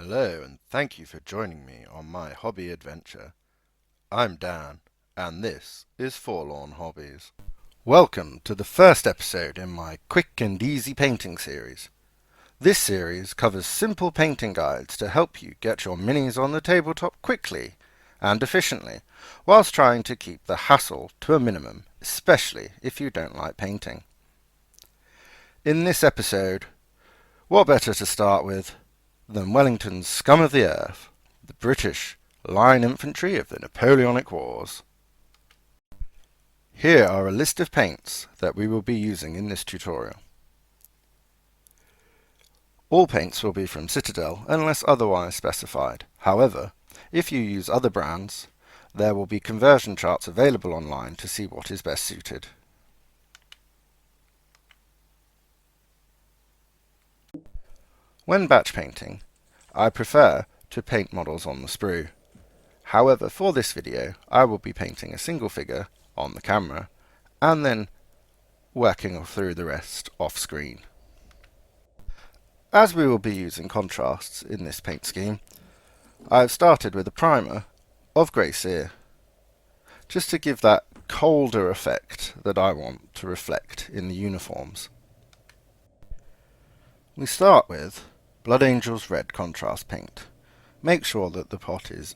Hello, and thank you for joining me on my hobby adventure. I'm Dan, and this is Forlorn Hobbies. Welcome to the first episode in my Quick and Easy Painting series. This series covers simple painting guides to help you get your minis on the tabletop quickly and efficiently, whilst trying to keep the hassle to a minimum, especially if you don't like painting. In this episode, what better to start with than Wellington's scum of the earth, the British line infantry of the Napoleonic Wars. Here are a list of paints that we will be using in this tutorial. All paints will be from Citadel unless otherwise specified. However, if you use other brands, there will be conversion charts available online to see what is best suited. When batch painting, I prefer to paint models on the sprue. However, for this video, I will be painting a single figure on the camera and then working through the rest off screen. As we will be using contrasts in this paint scheme, I have started with a primer of grey cere, just to give that colder effect that I want to reflect in the uniforms. We start with Blood Angel's Red contrast paint. Make sure that the pot is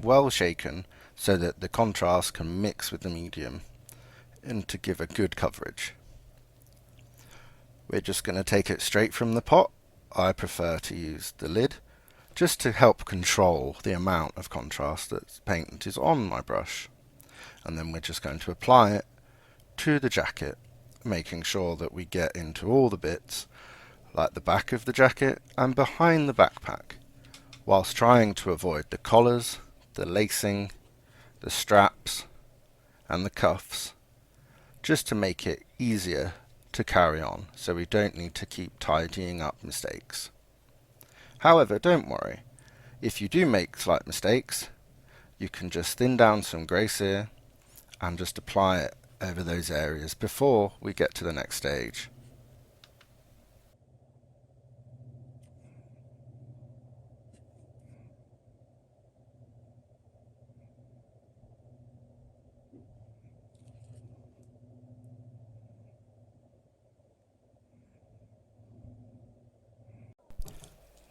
well shaken so that the contrast can mix with the medium and to give a good coverage. We're just going to take it straight from the pot. I prefer to use the lid just to help control the amount of contrast that paint is on my brush. And then we're just going to apply it to the jacket, making sure that we get into all the bits like the back of the jacket and behind the backpack, whilst trying to avoid the collars, the lacing, the straps and the cuffs, just to make it easier to carry on so we don't need to keep tidying up mistakes. However, don't worry, if you do make slight mistakes, you can just thin down some grey cere and just apply it over those areas before we get to the next stage.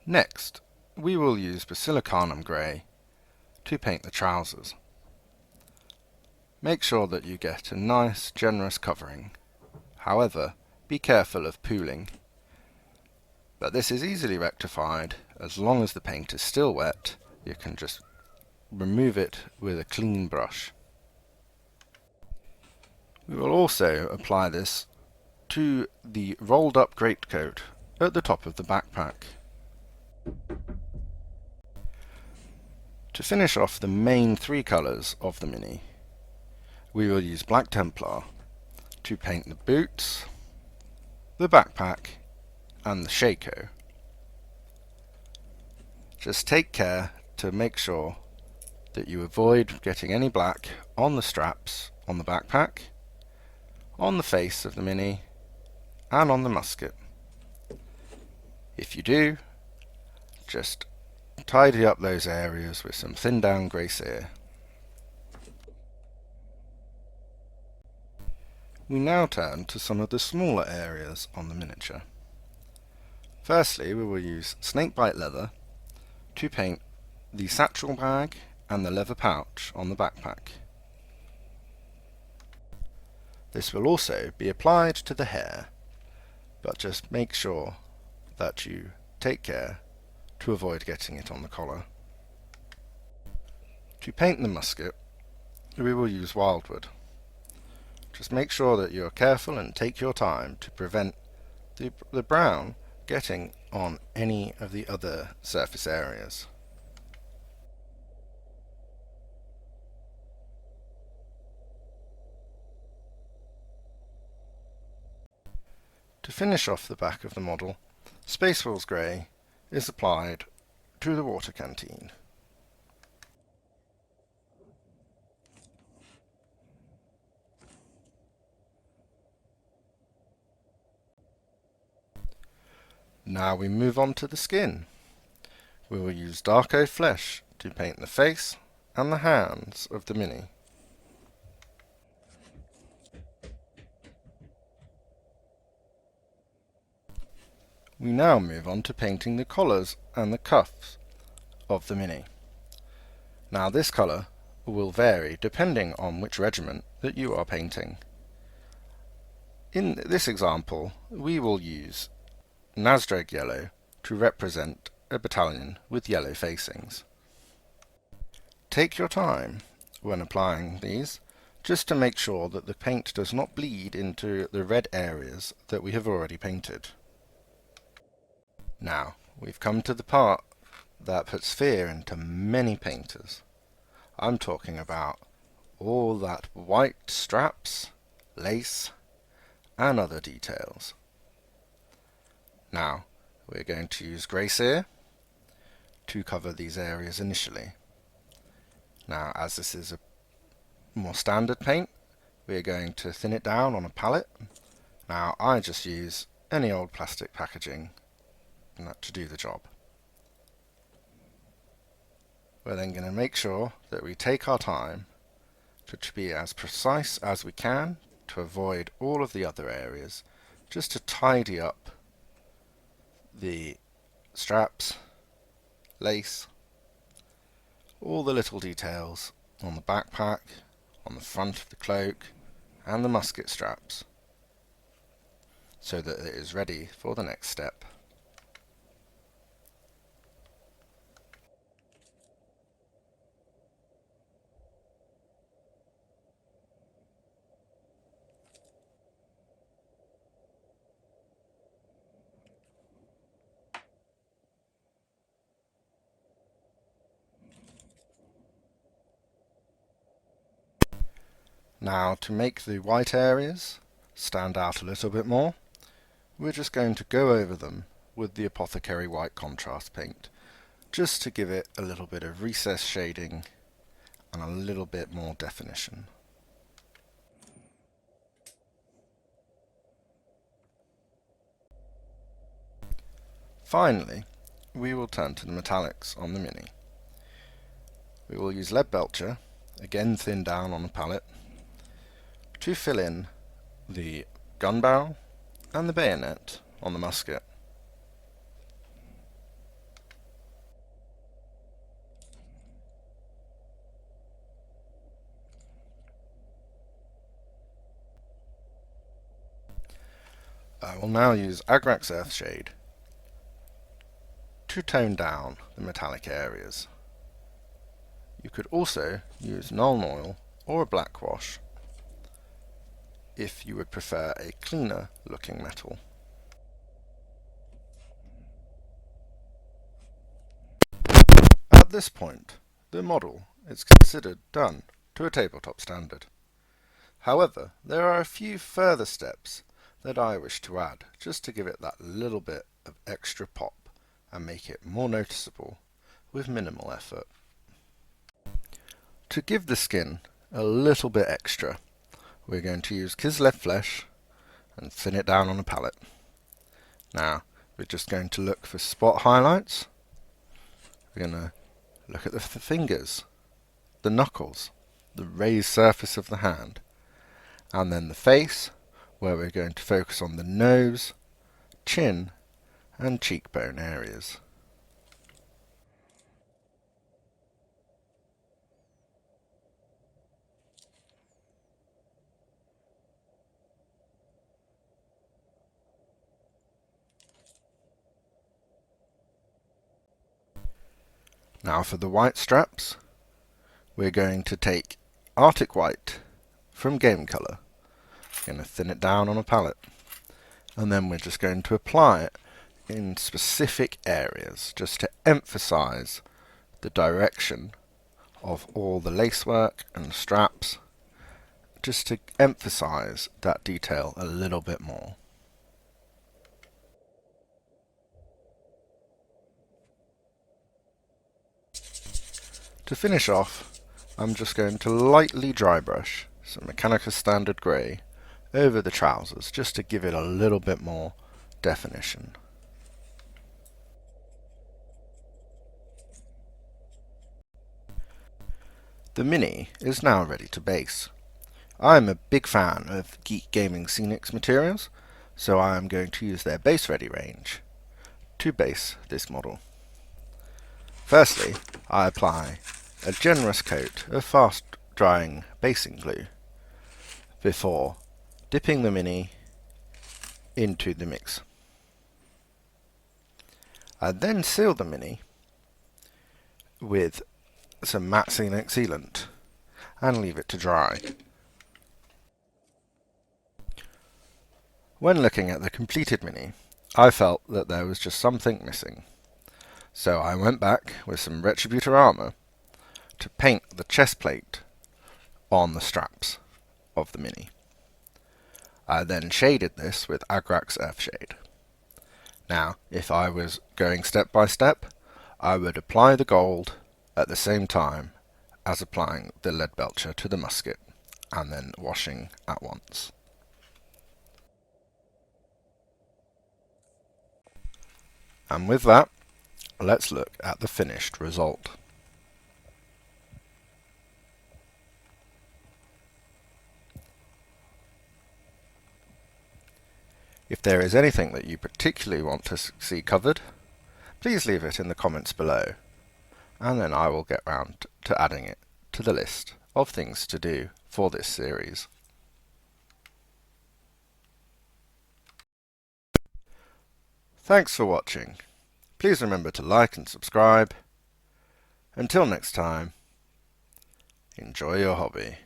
Next, we will use Basilicanum Grey to paint the trousers. Make sure that you get a nice, generous covering. However, be careful of pooling. But this is easily rectified as long as the paint is still wet. You can just remove it with a clean brush. We will also apply this to the rolled up greatcoat at the top of the backpack. To finish off the main three colours of the mini, we will use Black Templar to paint the boots, the backpack and the shako. Just take care to make sure that you avoid getting any black on the straps on the backpack, on the face of the mini and on the musket. If you do, just tidy up those areas with some thin down grey cere. We now turn to some of the smaller areas on the miniature. Firstly, we will use snakebite leather to paint the satchel bag and the leather pouch on the backpack. This will also be applied to the hair, but just make sure that you take care to avoid getting it on the collar. To paint the musket, we will use wildwood. Just make sure that you are careful and take your time to prevent the brown getting on any of the other surface areas. To finish off the back of the model, Space Wolves Grey is applied to the water canteen. Now we move on to the skin. We will use Darko Flesh to paint the face and the hands of the Mini. We now move on to painting the collars and the cuffs of the Mini. Now this colour will vary depending on which regiment that you are painting. In this example, we will use Nasdreg yellow to represent a battalion with yellow facings. Take your time when applying these, just to make sure that the paint does not bleed into the red areas that we have already painted. Now, we've come to the part that puts fear into many painters. I'm talking about all that white straps, lace, and other details. Now, we're going to use grey cere to cover these areas initially. Now, as this is a more standard paint, we're going to thin it down on a palette. Now, I just use any old plastic packaging to do the job. We're then going to make sure that we take our time to be as precise as we can to avoid all of the other areas, just to tidy up the straps, lace, all the little details on the backpack, on the front of the cloak, and the musket straps, so that it is ready for the next step. Now, to make the white areas stand out a little bit more, we're just going to go over them with the Apothecary White Contrast Paint, just to give it a little bit of recessed shading and a little bit more definition. Finally, we will turn to the metallics on the Mini. We will use lead belcher, again thinned down on the palette, to fill in the gun barrel and the bayonet on the musket. I will now use Agrax Earthshade to tone down the metallic areas. You could also use Nuln Oil or a black wash if you would prefer a cleaner looking metal. At this point, the model is considered done to a tabletop standard. However, there are a few further steps that I wish to add, just to give it that little bit of extra pop and make it more noticeable with minimal effort. To give the skin a little bit extra, we're going to use Kislev Flesh and thin it down on a palette. Now, we're just going to look for spot highlights. We're going to look at the fingers, the knuckles, the raised surface of the hand, and then the face, where we're going to focus on the nose, chin, and cheekbone areas. Now for the white straps, we're going to take Arctic White from Game Colour. We're going to thin it down on a palette, and then we're just going to apply it in specific areas, just to emphasize the direction of all the lacework and straps, just to emphasize that detail a little bit more. To finish off, I'm just going to lightly dry brush some Mechanicus Standard Grey over the trousers, just to give it a little bit more definition. The Mini is now ready to base. I am a big fan of Geek Gaming Scenics materials, so I am going to use their base ready range to base this model. Firstly, I apply a generous coat of fast drying basing glue before dipping the Mini into the mix. I then seal the Mini with some matte sealant and leave it to dry. When looking at the completed Mini, I felt that there was just something missing, so I went back with some Retributor armour to paint the chest plate on the straps of the Mini. I then shaded this with Agrax Earthshade. Now, if I was going step by step, I would apply the gold at the same time as applying the lead belcher to the musket, and then washing at once. And with that, let's look at the finished result. If there is anything that you particularly want to see covered, please leave it in the comments below, and then I will get round to adding it to the list of things to do for this series. Thanks for watching. Please remember to like and subscribe. Until next time, enjoy your hobby.